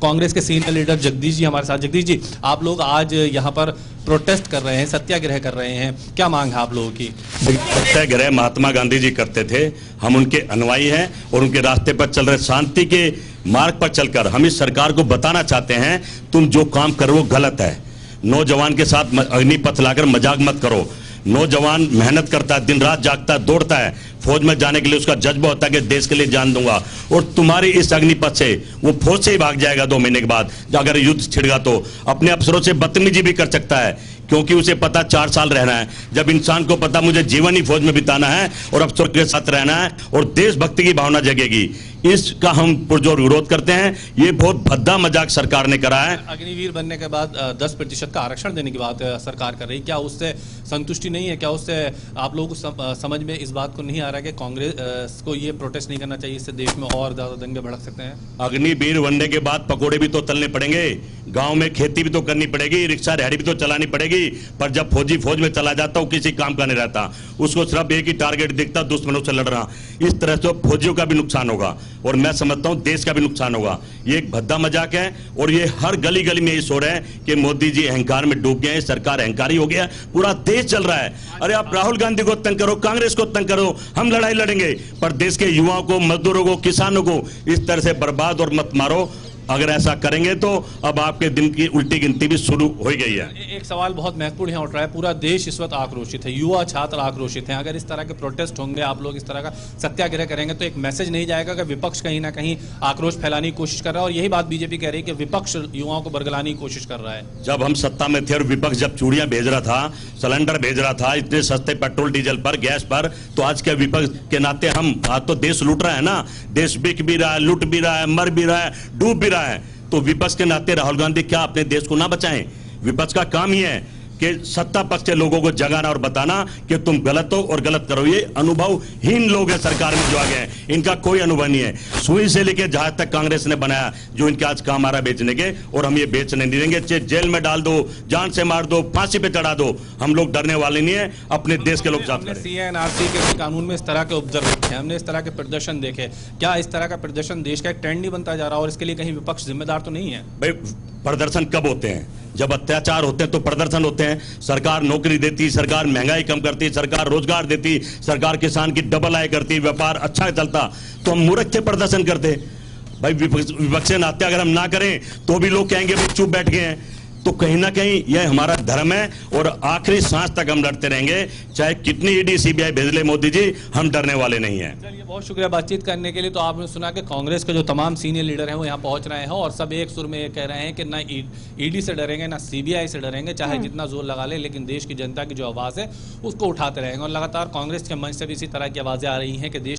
कांग्रेस के senior leader Jagdish ji हमारे साथ। जगदीश जी, आप लोग आज यहाँ पर प्रोटेस्ट कर रहे हैं, सत्याग्रह कर रहे हैं, क्या मांग है आप लोगों की? सत्याग्रह महात्मा गांधी जी करते थे, हम उनके अनुयायी हैं और उनके रास्ते पर चल रहे, शांति के मार्ग पर चलकर हम इस सरकार को बताना चाहते हैं, तुम जो काम करो वो गलत है। नौजवान के साथ अग्निपथ लाकर मजाक मत करो। नौजवान मेहनत करता है, दिन रात जागता है, दौड़ता है, फौज में जाने के लिए उसका जज्बा होता है कि देश के लिए जान दूंगा, और तुम्हारी इस अग्निपथ से वो फौज से ही भाग जाएगा 2 महीने के बाद। अगर युद्ध छिड़गा तो अपने अफसरों से बदतमीजी भी कर सकता है, क्योंकि उसे पता 4 साल रहना है। जब इंसान को पता मुझे जीवन ही फौज में बिताना है और अफसर के साथ रहना है और देशभक्ति की भावना जगेगी, इसका हम पुरजोर विरोध करते हैं। ये बहुत भद्दा मजाक सरकार ने करा है। अग्निवीर बनने के बाद 10% का आरक्षण देने की बात सरकार कर रही है, क्या उससे संतुष्टि नहीं है? क्या उससे आप लोगों को समझ में इस बात को नहीं आ रहा है कि कांग्रेस को ये प्रोटेस्ट नहीं करना चाहिए, इससे देश में और ज्यादा दंगे भड़क सकते हैं? अग्निवीर बनने के बाद पकोड़े भी तो तलने पड़ेंगे, गांव में खेती भी तो करनी पड़ेगी, रिक्शा रेहड़ी भी तो चलानी पड़ेगी। पर जब फौजी फौज में चला जाता है, किसी काम का नहीं रहता, उसको सिर्फ एक ही टारगेट दिखता, दुश्मनों से लड़ना। इस तरह से फौजियों का भी नुकसान होगा और मैं समझता हूं देश का भी नुकसान होगा। ये एक भद्दा मजाक है और ये हर गली गली में ये शोर है कि मोदी जी अहंकार में डूब गए, सरकार अहंकारी हो गया, पूरा देश चल रहा है। अरे आप राहुल गांधी को तंग करो, कांग्रेस को तंग करो, हम लड़ाई लड़ेंगे, पर देश के युवाओं को, मजदूरों को, किसानों को इस तरह से बर्बाद और मत मारो। अगर ऐसा करेंगे तो अब आपके दिन की उल्टी गिनती भी शुरू हो गई है। एक सवाल बहुत महत्वपूर्ण यहाँ उठ रहा है, पूरा देश इस वक्त आक्रोशित है, युवा छात्र आक्रोशित हैं। अगर इस तरह के प्रोटेस्ट होंगे, आप लोग इस तरह का सत्याग्रह करेंगे, तो एक मैसेज नहीं जाएगा कि विपक्ष कहीं ना कहीं आक्रोश फैलाने की कोशिश कर रहा है? और यही बात बीजेपी कह रही है कि विपक्ष युवाओं को बरगलाने की कोशिश कर रहा है। जब हम सत्ता में थे और विपक्ष जब चूड़ियां भेज रहा था, सिलेंडर भेज रहा था इतने सस्ते पेट्रोल डीजल पर, गैस पर, तो आज के विपक्ष के नाते हम आज तो देश लूट रहा है ना, देश बिक भी रहा है, लूट भी रहा है, मर भी रहा है, डूब भी रहा है। तो विपक्ष के नाते राहुल गांधी क्या अपने देश को ना बचाएं? विपक्ष का काम ही है कि सत्ता पक्ष के लोगों को जगाना और बताना कि तुम गलत हो और गलत करो। ये अनुभवहीन लोग हैं सरकार में जो आ गए, इनका कोई अनुभव नहीं है। सुई से लेकर जहाज तक कांग्रेस ने बनाया, जो इनके आज काम आ रहा है बेचने के, और हम ये बेचने नहीं देंगे। चाहे जेल में डाल दो, जान से मार दो, फांसी पे चढ़ा दो, हम लोग डरने वाले नहीं है। अपने देश के लोग साथ करें। CNRC के कानून में इस तरह के उपद्रव देखे, हमने इस तरह के प्रदर्शन देखे, क्या इस तरह का प्रदर्शन देश का एक ट्रेंड नहीं बनता जा रहा और इसके लिए कहीं विपक्ष जिम्मेदार तो नहीं है? भाई प्रदर्शन कब होते हैं? जब अत्याचार होते हैं तो प्रदर्शन होते हैं। सरकार नौकरी देती, सरकार महंगाई कम करती, सरकार रोजगार देती, सरकार किसान की डबल आय करती, व्यापार अच्छा चलता, तो हम मूर्ख थे प्रदर्शन करते। भाई विपक्ष से नाते अगर हम ना करें तो भी लोग कहेंगे भाई चुप बैठ गए हैं। तो कहीं ना कहीं यह हमारा धर्म है और आखिरी सांस तक हम लड़ते रहेंगे, चाहे कितनी ईडी सीबीआई भेज ले मोदी जी, हम डरने वाले नहीं हैं। चलिए, बहुत शुक्रिया बातचीत करने के लिए। तो आपने सुना कि कांग्रेस के जो तमाम सीनियर लीडर हैं वो यहाँ पहुंच रहे हैं और सब एक सुर में ये कह रहे हैं कि ना ईडी से डरेंगे, ना सीबीआई से डरेंगे, चाहे जितना जोर लगा ले, लेकिन देश की जनता की जो आवाज़ है उसको उठाते रहेंगे। और लगातार कांग्रेस के मंच से भी इसी तरह की आवाज़ें आ रही हैं कि देश